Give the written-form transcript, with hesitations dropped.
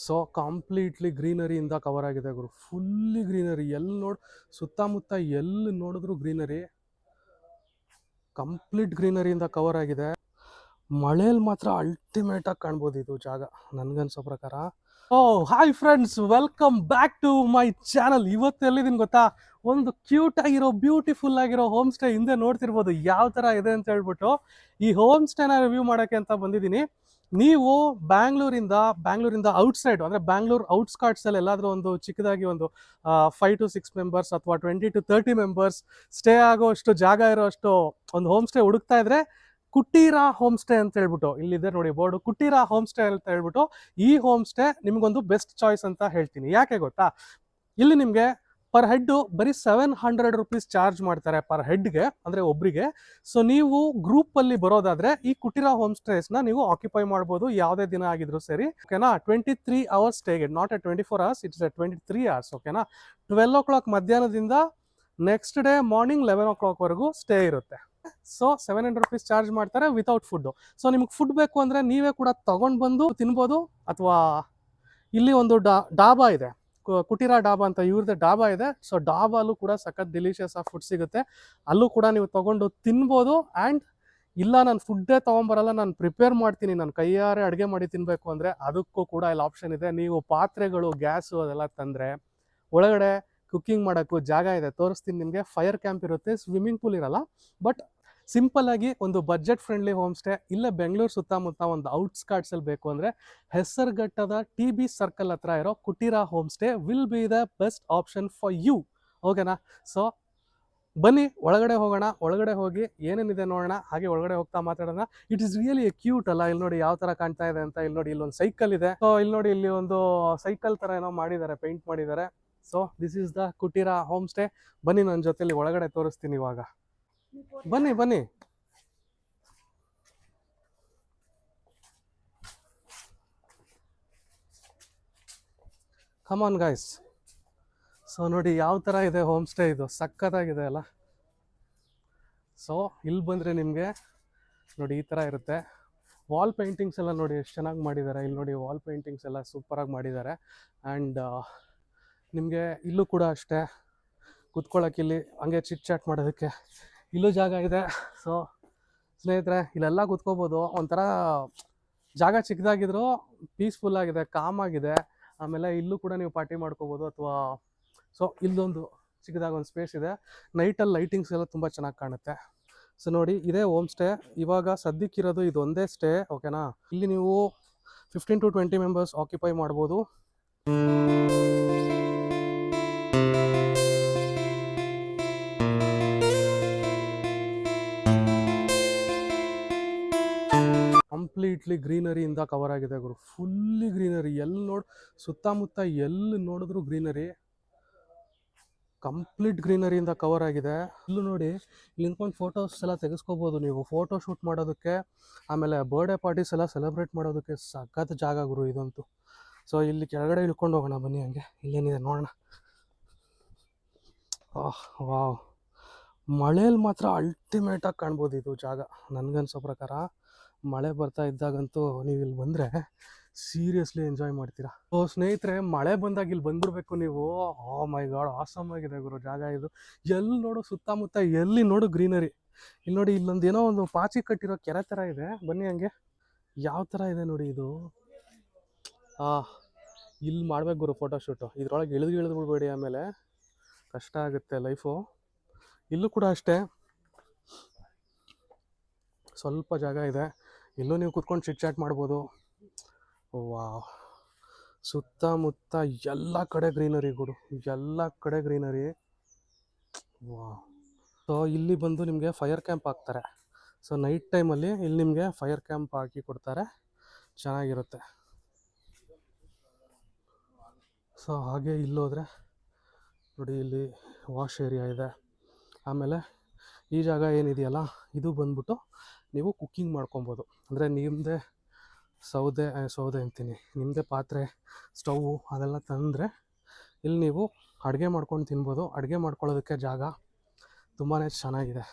So completely ಗ್ರೀನರಿಯಿಂದ cover ಆಗಿದೆ ಗುರು. Fully greenery, ಎಲ್ಲಿ ಸುತ್ತಮುತ್ತ ಎಲ್ಲಿ ನೋಡಿದ್ರು ಗ್ರೀನರಿ, ಕಂಪ್ಲೀಟ್ ಗ್ರೀನರಿಯಿಂದ ಕವರ್ ಆಗಿದೆ. ಮಳೇಲಿ ಮಾತ್ರ ಅಲ್ಟಿಮೇಟ್ ಆಗಿ ಕಾಣ್ಬೋದು ಇದು ಜಾಗ ನನ್ಗನ್ಸೋ ಪ್ರಕಾರ. Oh hi friends, welcome back to my channel. ಇವತ್ತು ಎಲ್ಲಿದ್ದೀನಿ ಗೊತ್ತಾ? ಒಂದು ಕ್ಯೂಟ್ ಆಗಿರೋ ಬ್ಯೂಟಿಫುಲ್ ಆಗಿರೋ ಹೋಮ್ ಸ್ಟೇ ಹಿಂದೆ ನೋಡ್ತಿರ್ಬೋದು ಯಾವ ತರ ಇದೆ ಅಂತ ಹೇಳ್ಬಿಟ್ಟು ಈ ಹೋಮ್ ಸ್ಟೇನ ರಿವ್ಯೂ ಮಾಡೋಕ್ಕೆ ಅಂತ ಬಂದಿದ್ದೀನಿ. ನೀವು ಬ್ಯಾಂಗ್ಳೂರಿಂದ ಔಟ್ಸೈಡ್ ಅಂದರೆ ಬ್ಯಾಂಗ್ಳೂರ್ ಔಟ್ಸ್ಕರ್ಟ್ಸ್ ಅಲ್ಲಿ ಎಲ್ಲಾದರೂ ಒಂದು ಚಿಕ್ಕದಾಗಿ ಒಂದು 5 to 6 ಮೆಂಬರ್ಸ್ ಅಥವಾ 20 to 30 ಮೆಂಬರ್ಸ್ ಸ್ಟೇ ಆಗೋ ಅಷ್ಟು ಜಾಗ ಇರೋ ಅಷ್ಟು ಒಂದು ಹೋಮ್ ಸ್ಟೇ ಹುಡುಕ್ತಾ ಇದ್ರೆ ಕುಟೀರಾ ಹೋಮ್ ಸ್ಟೇ ಅಂತ ಹೇಳ್ಬಿಟ್ಟು ಇಲ್ಲಿದೆ ನೋಡಿ ಬೋರ್ಡು, ಕುಟೀರಾ ಹೋಮ್ ಸ್ಟೇ ಅಂತ ಹೇಳ್ಬಿಟ್ಟು ಈ ಹೋಮ್ ಸ್ಟೇ ನಿಮ್ಗೊಂದು ಬೆಸ್ಟ್ ಚಾಯ್ಸ್ ಅಂತ ಹೇಳ್ತೀನಿ. ಯಾಕೆ ಗೊತ್ತಾ? ಇಲ್ಲಿ ನಿಮಗೆ ಪರ್ ಹೆಡ್ ಬರೀ 700 ರುಪೀಸ್ ಚಾರ್ಜ್ ಮಾಡ್ತಾರೆ ಪರ್ ಹೆಡ್ಗೆ, ಅಂದ್ರೆ ಒಬ್ರಿಗೆ. ಸೊ ನೀವು ಗ್ರೂಪ್ ಅಲ್ಲಿ ಬರೋದಾದ್ರೆ ಈ ಕುಟೀರಾ ಹೋಮ್ ಸ್ಟೇಸ್ ನ ನೀವು ಆಕ್ಯುಪೈ ಮಾಡ್ಬೋದು ಯಾವುದೇ ದಿನ ಆಗಿದ್ರು ಸರಿ, ಓಕೆನಾ. 23 hours ಸ್ಟೇಗೆ, not a 24 hours, it's a 23 hours, ಓಕೆನಾ. 12 o'clock ಮಧ್ಯಾಹ್ನದಿಂದ ನೆಕ್ಸ್ಟ್ ಡೇ ಮಾರ್ನಿಂಗ್ 11 o'clock ವರೆಗೂ ಸ್ಟೇ ಇರುತ್ತೆ. ಸೊ 700 ರುಪೀಸ್ ಚಾರ್ಜ್ ಮಾಡ್ತಾರೆ ವಿತೌಟ್ ಫುಡ್. ಸೊ ನಿಮ್ಗೆ ಫುಡ್ ಬೇಕು ಅಂದ್ರೆ ನೀವೇ ಕೂಡ ತಗೊಂಡ್ ಬಂದು ತಿನ್ಬೋದು, ಅಥವಾ ಇಲ್ಲಿ ಒಂದು ಡಾಬಾ ಇದೆ, ಕುಟೀರಾ ಡಾಬಾ ಅಂತ ಇವ್ರದ್ದು ಡಾಬಾ ಇದೆ. ಸೊ ಡಾಬಾಲು ಕೂಡ ಸಖತ್ ಡಿಲಿಷಿಯಸ್ ಆಗಿ ಫುಡ್ ಸಿಗುತ್ತೆ, ಅಲ್ಲೂ ಕೂಡ ನೀವು ತಗೊಂಡು ತಿನ್ಬೋದು. ಆ್ಯಂಡ್ ಇಲ್ಲ ನಾನು ಫುಡ್ಡೇ ತೊಗೊಂಬರಲ್ಲ, ನಾನು ಪ್ರಿಪೇರ್ ಮಾಡ್ತೀನಿ, ನಾನು ಕೈಯಾರೆ ಅಡುಗೆ ಮಾಡಿ ತಿನ್ನಬೇಕು ಅಂದರೆ ಅದಕ್ಕೂ ಕೂಡ ಇಲ್ಲಿ ಆಪ್ಷನ್ ಇದೆ. ನೀವು ಪಾತ್ರೆಗಳು, ಗ್ಯಾಸು ಅದೆಲ್ಲ ತಂದರೆ ಒಳಗಡೆ ಕುಕ್ಕಿಂಗ್ ಮಾಡೋಕ್ಕೂ ಜಾಗ ಇದೆ, ತೋರಿಸ್ತೀನಿ ನಿಮಗೆ. ಫೈರ್ ಕ್ಯಾಂಪ್ ಇರುತ್ತೆ, ಸ್ವಿಮ್ಮಿಂಗ್ ಪೂಲ್ ಇರಲ್ಲ. ಬಟ್ ಸಿಂಪಲ್ ಆಗಿ ಒಂದು ಬಜೆಟ್ ಫ್ರೆಂಡ್ಲಿ ಹೋಮ್ ಸ್ಟೇ ಇಲ್ಲೇ ಬೆಂಗಳೂರು ಸುತ್ತಮುತ್ತ ಒಂದು ಔಟ್ಸ್ಕರ್ಟ್ಸಲ್ಲಿ ಬೇಕು ಅಂದರೆ ಹೆಸರುಘಟ್ಟದ TB ಸರ್ಕಲ್ ಹತ್ರ ಇರೋ Kutira home stay will be the best option for you, ಓಕೆನಾ. ಸೊ ಬನ್ನಿ ಒಳಗಡೆ ಹೋಗೋಣ, ಒಳಗಡೆ ಹೋಗಿ ಏನೇನಿದೆ ನೋಡೋಣ, ಹಾಗೆ ಒಳಗಡೆ ಹೋಗ್ತಾ ಮಾತಾಡೋಣ. ಇಟ್ ಇಸ್ ರಿಯಲಿ ಕ್ಯೂಟ್ ಅಲ್ಲ? ಇಲ್ಲಿ ನೋಡಿ ಯಾವ ತರ ಕಾಣ್ತಾ ಇದೆ ಅಂತ. ಇಲ್ಲಿ ನೋಡಿ ಇಲ್ಲೊಂದು ಸೈಕಲ್ ಇದೆ. ಸೊ ಇಲ್ಲಿ ನೋಡಿ ಇಲ್ಲಿ ಒಂದು ಸೈಕಲ್ ತರ ಏನೋ ಮಾಡಿದ್ದಾರೆ, ಪೇಂಟ್ ಮಾಡಿದ್ದಾರೆ. So this is the Kutira home stay. ಬನ್ನಿ ನನ್ನ ಜೊತೆಲಿ ಒಳಗಡೆ ತೋರಿಸ್ತೀನಿ ಇವಾಗ. ಬನ್ನಿ ಬನ್ನಿ. Come on guys. ಸೊ ನೋಡಿ ಯಾವ ಥರ ಇದೆ ಹೋಮ್ ಸ್ಟೇ, ಇದು ಸಖತ್ತಾಗಿದೆ ಅಲ್ಲ. ಸೊ ಇಲ್ಲಿ ಬಂದರೆ ನಿಮಗೆ ನೋಡಿ ಈ ಥರ ಇರುತ್ತೆ. ವಾಲ್ ಪೇಂಟಿಂಗ್ಸ್ ಎಲ್ಲ ನೋಡಿ ಎಷ್ಟು ಚೆನ್ನಾಗಿ ಮಾಡಿದ್ದಾರೆ. ಇಲ್ಲಿ ನೋಡಿ ವಾಲ್ ಪೇಂಟಿಂಗ್ಸ್ ಎಲ್ಲ ಸೂಪರಾಗಿ ಮಾಡಿದ್ದಾರೆ. ಆ್ಯಂಡ್ ನಿಮಗೆ ಇಲ್ಲೂ ಕೂಡ ಅಷ್ಟೇ ಕುತ್ಕೊಳ್ಳೋಕೆ, ಇಲ್ಲಿ ಹಂಗೆ ಚಿಟ್ ಚಾಟ್ ಮಾಡೋದಕ್ಕೆ ಇಲ್ಲೂ ಜಾಗ ಇದೆ. ಸೊ ಸ್ನೇಹಿತರೆ ಇಲ್ಲೆಲ್ಲ ಕುತ್ಕೋಬೋದು. ಒಂಥರ ಜಾಗ ಚಿಕ್ಕದಾಗಿದ್ರು ಪೀಸ್ಫುಲ್ ಆಗಿದೆ, ಕಾಮ್ ಆಗಿದೆ. ಆಮೇಲೆ ಇಲ್ಲೂ ಕೂಡ ನೀವು ಪಾರ್ಟಿ ಮಾಡ್ಕೋಬೋದು ಅಥವಾ ಸೊ ಇಲ್ಲೊಂದು ಚಿಕ್ಕದಾಗಿ ಒಂದು ಸ್ಪೇಸ್ ಇದೆ. ನೈಟಲ್ಲಿ ಲೈಟಿಂಗ್ಸ್ ಎಲ್ಲ ತುಂಬ ಚೆನ್ನಾಗಿ ಕಾಣುತ್ತೆ. ಸೊ ನೋಡಿ ಇದೇ ಹೋಮ್ ಸ್ಟೇ. ಇವಾಗ ಸದ್ಯಕ್ಕಿರೋದು ಇದು ಒಂದೇ ಸ್ಟೇ, ಓಕೆನಾ. ಇಲ್ಲಿ ನೀವು 15 to 20 ಮೆಂಬರ್ಸ್ ಆಕ್ಯುಪೈ ಮಾಡ್ಬೋದು. ಕಂಪ್ಲೀಟ್ಲಿ ಗ್ರೀನರಿಯಿಂದ ಕವರ್ ಆಗಿದೆ ಗುರು. ಫುಲ್ಲಿ ಗ್ರೀನರಿ, ಎಲ್ಲಿ ಸುತ್ತಮುತ್ತ ಎಲ್ಲಿ ನೋಡಿದ್ರು ಗ್ರೀನರಿ, ಕಂಪ್ಲೀಟ್ ಗ್ರೀನರಿಯಿಂದ ಕವರ್ ಆಗಿದೆ. ಇಲ್ಲೂ ನೋಡಿ ಇಲ್ಲಿ ನಿಂತ್ಕೊಂಡು ಫೋಟೋಸ್ ಎಲ್ಲ ತೆಗೆಸ್ಕೋಬೋದು ನೀವು, ಫೋಟೋ ಶೂಟ್ ಮಾಡೋದಕ್ಕೆ. ಆಮೇಲೆ ಬರ್ಡೇ ಪಾರ್ಟೀಸ್ ಎಲ್ಲ ಸೆಲೆಬ್ರೇಟ್ ಮಾಡೋದಕ್ಕೆ ಸಖತ್ ಜಾಗ ಗುರು ಇದಂತೂ. ಸೊ ಇಲ್ಲಿ ಕೆಳಗಡೆ ಇಳ್ಕೊಂಡು ಹೋಗೋಣ ಬನ್ನಿ, ಹಂಗೆ ಇಲ್ಲೇನಿದೆ ನೋಡೋಣ. ವಾವ್, ಮಳೇಲಿ ಮಾತ್ರ ಅಲ್ಟಿಮೇಟಾಗಿ ಕಾಣ್ಬೋದು ಇದು ಜಾಗ ನನಗನ್ಸೋ ಪ್ರಕಾರ. ಮಳೆ ಬರ್ತಾ ಇದ್ದಾಗಂತೂ ನೀವು ಇಲ್ಲಿ ಬಂದರೆ ಸೀರಿಯಸ್ಲಿ ಎಂಜಾಯ್ ಮಾಡ್ತೀರಾ. ಸೊ ಸ್ನೇಹಿತರೆ ಮಳೆ ಬಂದಾಗ ಇಲ್ಲಿ ಬಂದ್ಬಿಡ್ಬೇಕು ನೀವು. ಓ ಮೈ ಗಾಡ್, ಆಸಮ್ ಆಗಿದೆ ಗುರು ಜಾಗ ಇದು. ಎಲ್ಲಿ ನೋಡು ಸುತ್ತಮುತ್ತ ಎಲ್ಲಿ ನೋಡು ಗ್ರೀನರಿ. ಇಲ್ಲಿ ನೋಡಿ ಇಲ್ಲೊಂದು ಏನೋ ಒಂದು ಪಾಚಿ ಕಟ್ಟಿರೋ ಕೆರೆ ಥರ ಇದೆ, ಬನ್ನಿ ಹಂಗೆ. ಯಾವ ಥರ ಇದೆ ನೋಡಿ ಇದು. ಇಲ್ಲಿ ಮಾಡ್ಬೇಕು ಗುರು ಫೋಟೋಶೂಟು. ಇದ್ರೊಳಗೆ ಇಳಿದು ಬಿಡಬೇಡಿ, ಆಮೇಲೆ ಕಷ್ಟ ಆಗುತ್ತೆ ಲೈಫು. ಇಲ್ಲೂ ಕೂಡ ಅಷ್ಟೇ ಸ್ವಲ್ಪ ಜಾಗ ಇದೆ, ಇಲ್ಲೂ ನೀವು ಕುತ್ಕೊಂಡು ಚಿಟ್ ಚಾಟ್ ಮಾಡ್ಬೋದು. ವಾವ್, ಸುತ್ತಮುತ್ತ ಎಲ್ಲ ಕಡೆ ಗ್ರೀನರಿ ಗುರು, ಎಲ್ಲ ಕಡೆ ಗ್ರೀನರಿ. ವಾವ್. ಸೊ ಇಲ್ಲಿ ಬಂದು ನಿಮಗೆ ಫೈರ್ ಕ್ಯಾಂಪ್ ಹಾಕ್ತಾರೆ. ಸೊ ನೈಟ್ ಟೈಮಲ್ಲಿ ಇಲ್ಲಿ ನಿಮಗೆ ಫೈರ್ ಕ್ಯಾಂಪ್ ಹಾಕಿ ಕೊಡ್ತಾರೆ, ಚೆನ್ನಾಗಿರುತ್ತೆ. ಸೊ ಹಾಗೆ ಇಲ್ಲೋದ್ರೆ ನೋಡಿ ಇಲ್ಲಿ ವಾಶ್ ಏರಿಯಾ ಇದೆ. ಆಮೇಲೆ ಈ ಜಾಗ ಏನಿದೆಯಲ್ಲ ಇದು ಬಂದ್ಬಿಟ್ಟು ನೀವು ಕುಕ್ಕಿಂಗ್ ಮಾಡ್ಕೊಬೋದು. ಅಂದರೆ ನಿಮ್ಮದೇ ಸೌದೆ ಅಂತೀನಿ, ನಿಮ್ಮದೇ ಪಾತ್ರೆ, ಸ್ಟೌವು ಅದೆಲ್ಲ ತಂದರೆ ಇಲ್ಲಿ ನೀವು ಅಡುಗೆ ಮಾಡ್ಕೊಂಡು ತಿನ್ಬೋದು. ಅಡುಗೆ ಮಾಡ್ಕೊಳ್ಳೋದಕ್ಕೆ ಜಾಗ ತುಂಬಾ ಚೆನ್ನಾಗಿದೆ.